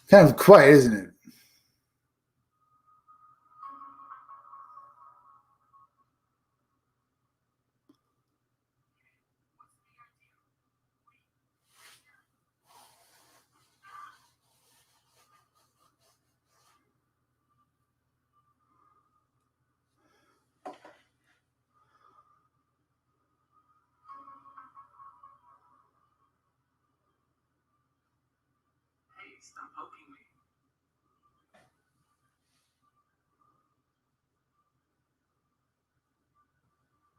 Kind of quiet, isn't it? Hey, stop poking me.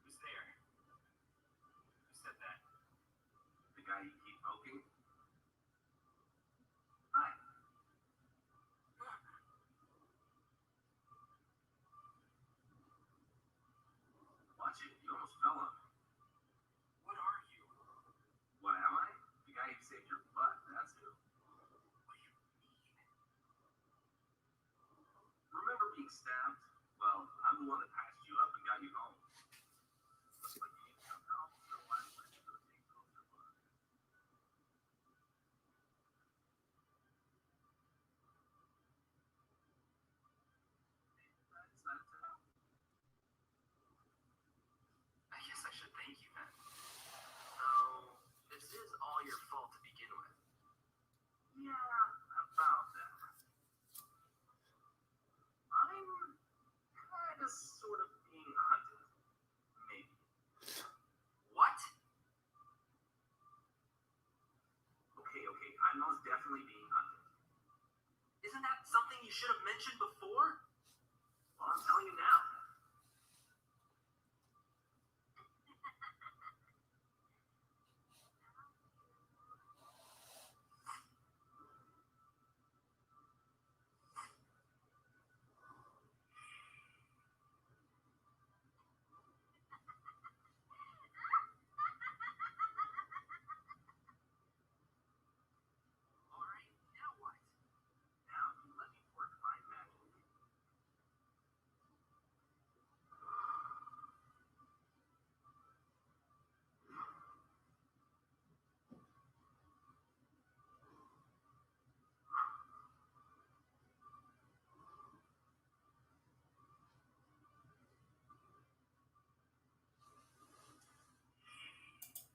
Who's there? Who said that? The guy you keep poking? Hi. Watch it. You almost fell on me. What are you? What am I? The guy who saved your butt. That's who. What do you mean? Remember being stabbed? Well, I'm the one that patched you up and got you home. Looks like you need to come help, so why don't you go take a closer look? That's not tough. I guess I should thank you then. So, this is all your fault to begin with. Yeah, about that. I'm kind of sort of being hunted. Maybe. What? Okay, I'm most definitely being hunted. Isn't that something you should have mentioned before? Well, I'm telling you now. Alright, now what? Now you let me work my magic.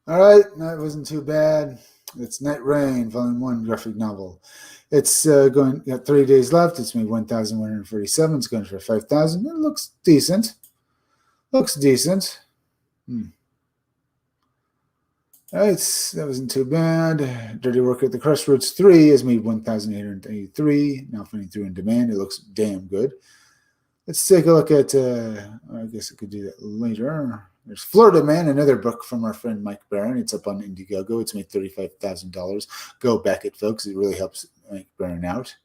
All right, that wasn't too bad. It's Night Rain, Volume 1 graphic novel. It's got 3 days left. It's made 1,147. It's going for 5,000. It looks decent. All right, that wasn't too bad. Dirty Work at the Crossroads 3 has made 1,883. Now finding through in demand. It looks damn good. Let's take a look at, I guess I could do that later. There's Florida Man, another book from our friend Mike Barron. It's up on Indiegogo. It's made $35,000. Go back it, folks. It really helps Mike Barron out.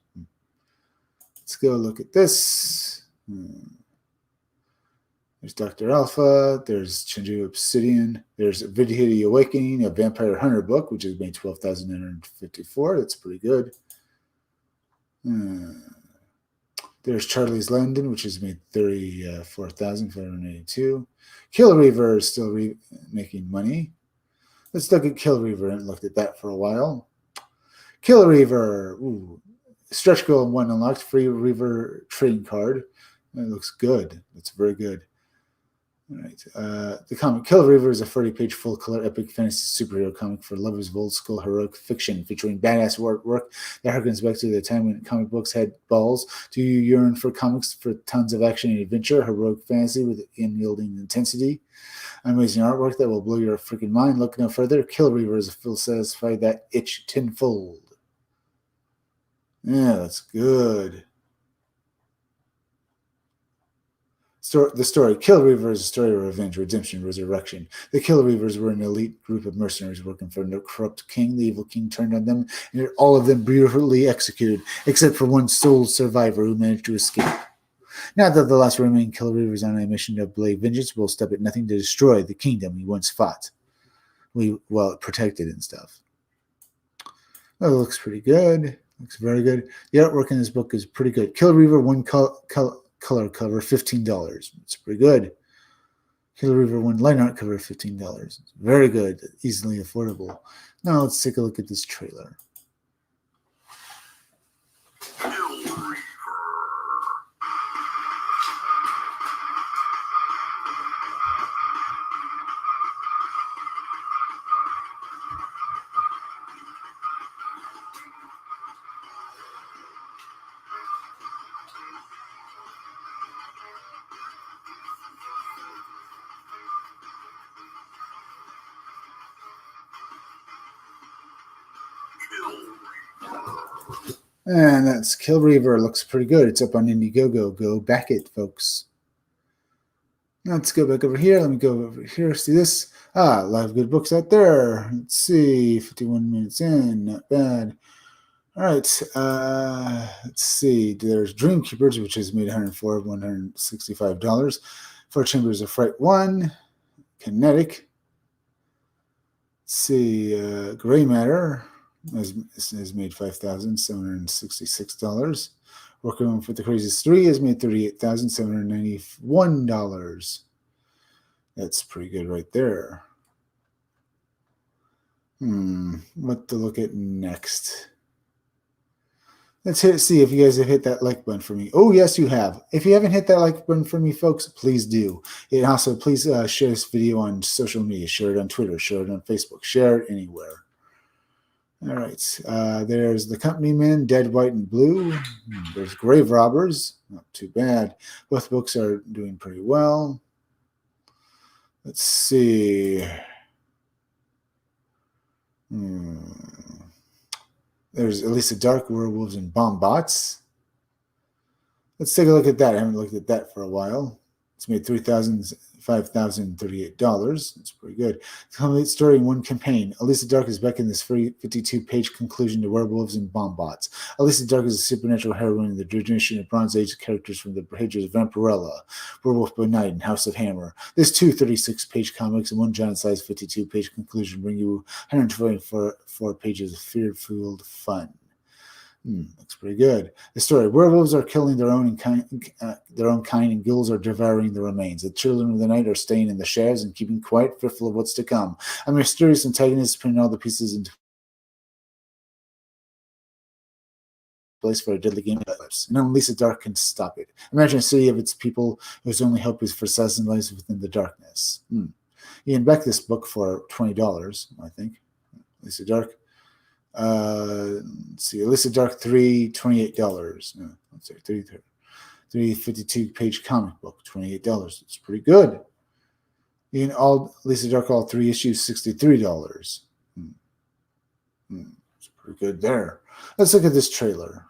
Let's go look at this. There's Dr. Alpha. There's Chenju Obsidian. There's Vidhiti Awakening, a Vampire Hunter book, which has made 12,954. That's pretty good. There's Charlie's London, which has made 34,582. Kill Reaver is still making money. Let's look at Kill Reaver. I haven't looked at that for a while. Kill Reaver. Ooh. Stretch goal 1 unlocked. Free Reaver trading card. That looks good. That's very good. All right. The comic Kill Reaver is a 40-page full-color epic fantasy superhero comic for lovers of old-school heroic fiction, featuring badass work that harkens back to the time when comic books had balls. Do you yearn for comics for tons of action and adventure, heroic fantasy with unyielding intensity, amazing artwork that will blow your freaking mind? Look no further. Kill Reaver will satisfy that itch tenfold. Yeah, that's good. The story Kill Reaver is a story of revenge, redemption, resurrection. The Kill Reavers were an elite group of mercenaries working for a corrupt king. The evil king turned on them, and all of them brutally executed, except for one sole survivor who managed to escape. Now that the last remaining Kill Reaver is on a mission to blade vengeance, will stop at nothing to destroy the kingdom he once fought. Protected and stuff. Well, it looks pretty good. Looks very good. The artwork in this book is pretty good. Kill Reaver, one color cover, $15. It's pretty good. Kill Reaver, one line art cover, $15. It's very good, easily affordable. Now let's take a look at this trailer. And that's Kill Reaver. Looks pretty good. It's up on Indiegogo. Go back it, folks. Let's go back over here. Let me go over here. See this? A lot of good books out there. Let's see. 51 minutes in. Not bad. All right. Let's see. There's Dreamkeepers, which has made $165. 4 Chambers of Fright 1. Kinetic. Let's see. Gray Matter has made $5,766. Working for the Craziest 3 has made $38,791. That's pretty good right there. What to look at next? Let's see if you guys have hit that like button for me. Oh, yes, you have. If you haven't hit that like button for me, folks, please do. And also, please share this video on social media. Share it on Twitter. Share it on Facebook. Share it anywhere. All right. There's The Company Men, Dead, White, and Blue. There's Grave Robbers. Not too bad. Both books are doing pretty well. Let's see. There's Elisa Dark, Werewolves, and Bomb Bots. Let's take a look at that. I haven't looked at that for a while. It's made $5,038. That's pretty good. Complete story in one campaign. Elisa Dark is back in this free 52-page conclusion to Werewolves and Bomb Bots. Elisa Dark is a supernatural heroine in the tradition of Bronze Age characters from the pages of Vampirella, Werewolf by Night, and House of Hammer. This 2 36-page comics and one giant-sized 52-page conclusion bring you 124 pages of fear-fueled fun. Looks pretty good. The story: werewolves are killing their own kind, and ghouls are devouring the remains. The children of the night are staying in the shadows and keeping quiet, fearful of what's to come. A mysterious antagonist putting all the pieces into place for a deadly game of lives. And only Lisa Dark can stop it. Imagine a city of its people whose only hope is for assassin lives within the darkness. You can back this book for $20, I think. Lisa Dark. Let's see, Elisa Dark 3, $28. No, let's say 352-page comic book, $28. It's pretty good. In all Lisa Dark, all 3 issues, $63. It's pretty good there. Let's look at this trailer.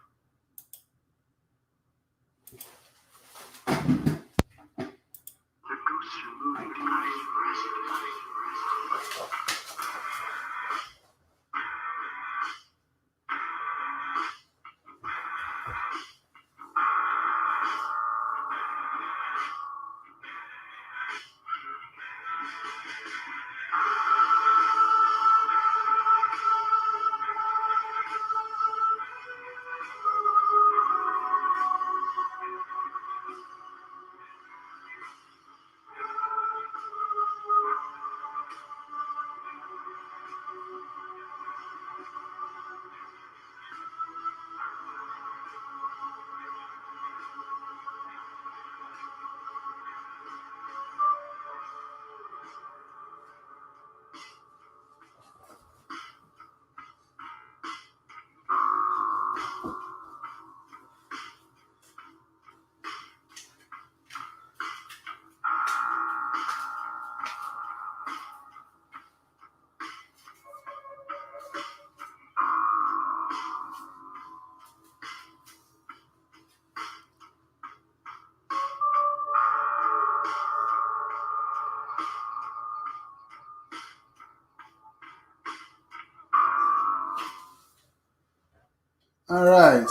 All right.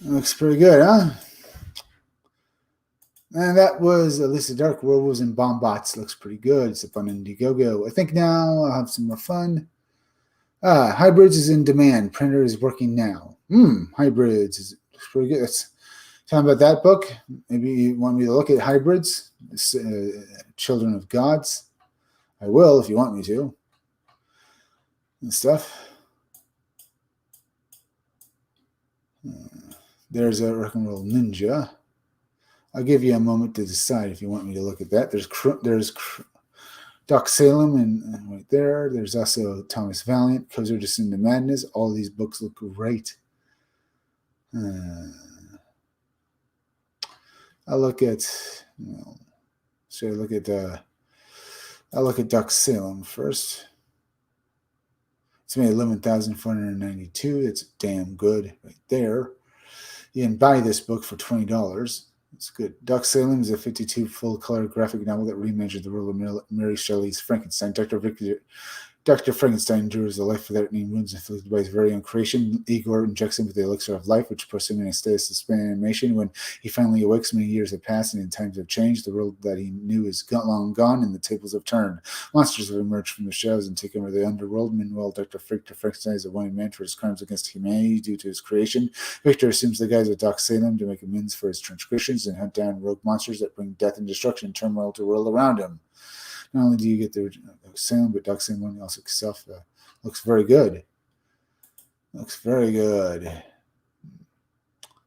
Looks pretty good, huh? And that was Alyssa Dark Werewolves and Bombots. Looks pretty good. It's up on Indiegogo. I think now I'll have some more fun. Hybrids is in demand. Printer is working now. Hybrids is pretty good. Tell me about that book. Maybe you want me to look at Hybrids, Children of Gods. I will if you want me to. And stuff. There's a Rock and Roll Ninja. I'll give you a moment to decide if you want me to look at that. There's Doc Salem and right there. There's also Thomas Valiant, Cozer Just into Madness. All these books look great. I'll look at. I'll look at Doc Salem first. It's made 11,492. It's damn good right there. You can buy this book for $20. It's good. Doc Salem is a 52 full-color graphic novel that reimagined the world of Mary Shelley's Frankenstein. Dr. Frankenstein endures the life-threatening wounds inflicted by his very own creation. Igor injects him with the elixir of life, which puts him in a state of suspended animation. When he finally awakes, many years have passed and times have changed. The world that he knew is long gone, and the tables have turned. Monsters have emerged from the shadows and taken over the underworld. Meanwhile, Dr. Frankenstein is a wanted man for his crimes against humanity due to his creation. Victor assumes the guise of Doc Salem to make amends for his transgressions and hunt down rogue monsters that bring death and destruction and turmoil to the world around him. Not only do you get the Salem, but Doc Salem also itself looks very good. Looks very good. I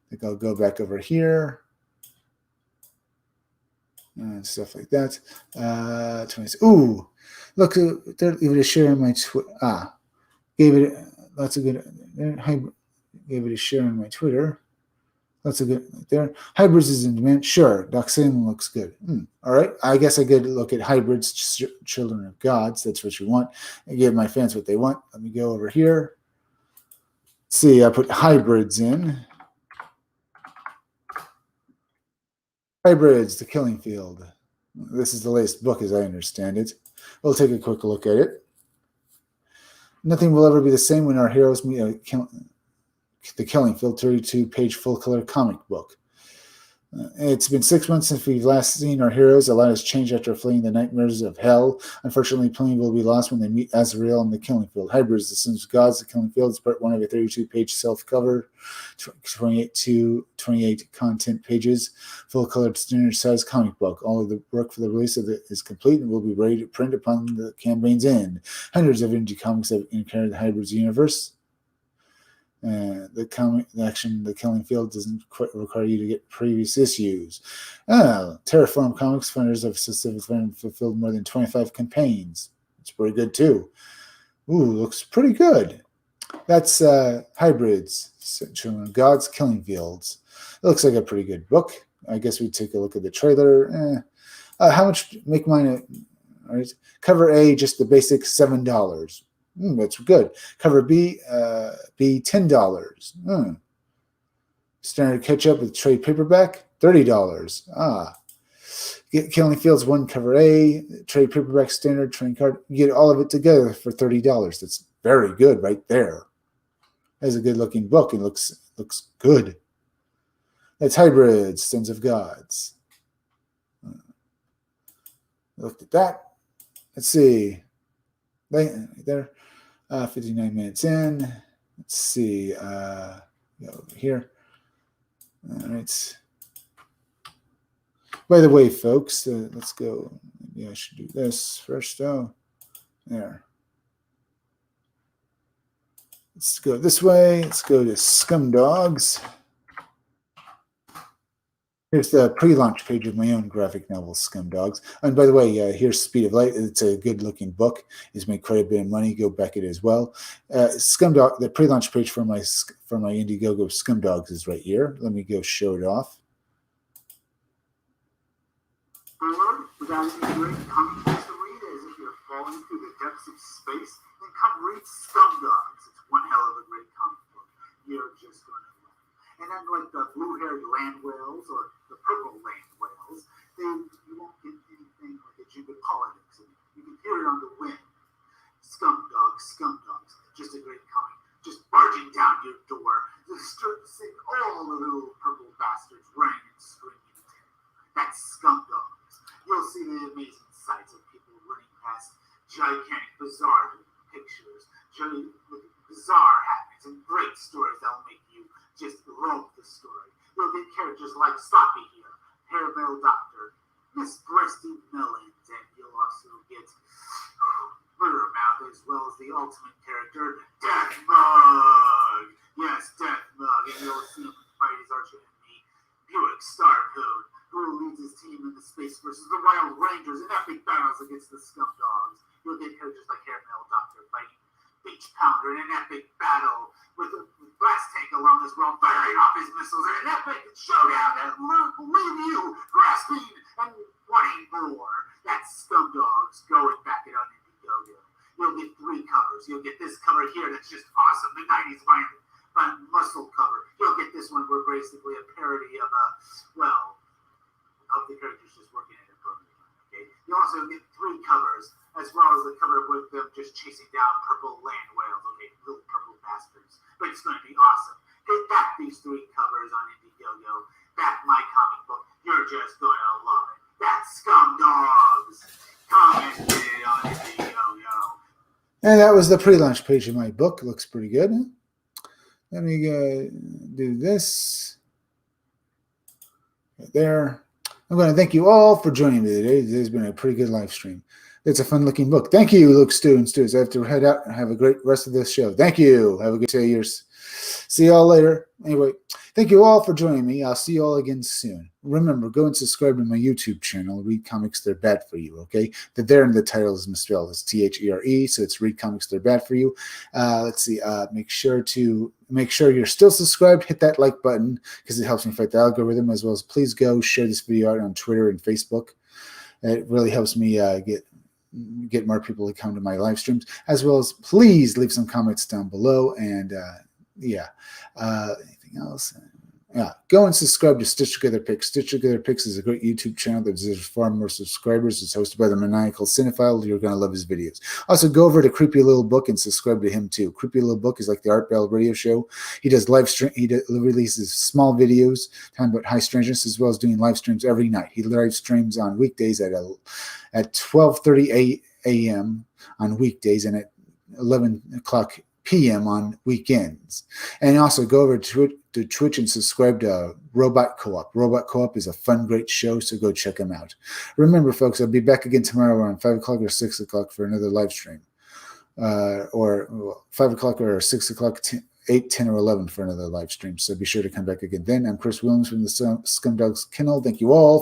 think I'll go back over here and stuff like that. 20. Ooh, look, they're even a share on my Twitter. Gave it lots of good. Gave it a share on my Twitter. That's a good there. Hybrids is in demand. Sure. Doc Salem looks good. All right. I guess I could look at Hybrids, Children of Gods. That's what you want. I give my fans what they want. Let me go over here. Let's see, I put Hybrids in. Hybrids, The Killing Field. This is the latest book as I understand it. We'll take a quick look at it. Nothing will ever be the same when our heroes meet The Killing Field, 32-page full-color comic book. It's been 6 months since we've last seen our heroes. A lot has changed after fleeing the nightmares of hell. Unfortunately, plenty will be lost when they meet Azrael in The Killing Field. Hybrids, The Sons of Gods, The Killing Field is part one of a 32-page self-cover, 28 content pages, full-colored standard-size comic book. All of the work for the release of it is complete and will be ready to print upon the campaign's end. Hundreds of indie comics have encountered the Hybrids universe. The Killing Field doesn't quite require you to get previous issues. Terraform Comics funders have fulfilled more than 25 campaigns. It's pretty good too. Ooh, looks pretty good. That's Hybrids, Children of Gods, Killing Fields. It looks like a pretty good book. I guess we take a look at the trailer. How much? Make mine. All right. Cover A, just the basic $7. That's good. Cover B, $10. Standard catch-up with trade paperback, $30. Get Killing Fields 1 cover A, trade paperback, standard, trading card. You get all of it together for $30. That's very good right there. That's a good-looking book. It looks good. That's Hybrids, Sons of Gods. Looked at that. Let's see. Right there. 59 minutes in. Let's see. Go over here. All right. By the way, folks, let's go. Maybe I should do this first. Oh, there. Let's go this way. Let's go to Scumdogs. Here's the pre-launch page of my own graphic novel, Scumdogs. And by the way, here's Speed of Light. It's a good-looking book. It's made quite a bit of money. Go back it as well. Scumdog. The pre-launch page for my Indiegogo Scumdogs is right here. Let me go show it off. Without any great comic books to read, as if you're falling through the depths of space, then come read Scumdogs. It's one hell of a great comic book. You're just going to love it. And unlike the blue-haired land whales or the purple land whales, you won't get anything like a Jupiter politics. And you can hear it on the wind. Scumdogs, just a great comic. Just barging banging down your door, seeing all the little purple bastards running and screaming in terror. That's Scumdogs. You'll see the amazing sights of people running past gigantic, bizarre pictures, bizarre happenings, and great stories that'll make you just love the story. You'll get characters like Sloppy here, Hairmail Doctor, Miss Breasty Melons, and you'll also get Murder Mouth, as well as the ultimate character, Death Mug. Yes, Death Mug, and you'll see him fight his arch enemy, Buick Starpoon, who leads his team in the space versus the Wild Rangers in epic battles against the Scumdogs. You'll get characters like Hairmail Doctor fighting Beach Pounder in an epic battle with a blast tank along as well, firing off his missiles in an epic showdown that will leave you grasping and wanting more. That's Scumdogs going back it on Indiegogo. You'll get 3 covers. You'll get this cover here that's just awesome, the 90s violent muscle cover. You'll get this one where basically a parody of the characters just working in a program. Okay. You also get 3 covers, as well as the cover with them just chasing down purple land whales. Okay, little purple bastards. But it's going to be awesome. Get back these 3 covers on Indiegogo. Back my comic book. You're just going to love it. That's Scumdogs. Come and get it on Indiegogo. And that was the pre-launch page of my book. It looks pretty good. Let me do this. Right there. I'm going to thank you all for joining me today. Today's been a pretty good live stream. It's a fun-looking book. Thank you, Luke, Stu, and Stu. I have to head out and have a great rest of this show. Thank you. Have a good day. See you all later. Anyway, thank you all for joining me. I'll see you all again soon. Remember, go and subscribe to my YouTube channel, Read Comics They're Bad For You, okay? The there in the title is misspelled. It's THERE, so it's Read Comics They're Bad For You. Let's see. Make sure you're still subscribed. Hit that like button because it helps me fight the algorithm, as well as please go share this video out on Twitter and Facebook. It really helps me get more people to come to my live streams, as well as please leave some comments down below. And anything else? Yeah, go and subscribe to Stitch Together Picks. Stitch Together Picks is a great YouTube channel that deserves far more subscribers. It's hosted by the maniacal cinephile. You're going to love his videos. Also, go over to Creepy Little Book and subscribe to him too. Creepy Little Book is like the Art Bell radio show. He does live stream. He releases small videos talking about high strangeness, as well as doing live streams every night. He live streams on weekdays at 12:30 a.m. on weekdays and at 11 o'clock p.m. on weekends. And also go over to Twitch and subscribe to Robot Co-op. Robot Co-op is a fun, great show, so go check them out. Remember, folks, I'll be back again tomorrow around 5 o'clock or 6 o'clock for another live stream. Or 5 o'clock or 6 o'clock, 8, 10, or 11 for another live stream. So be sure to come back again then. I'm Chris Williams from the Scumdogs Kennel. Thank you all.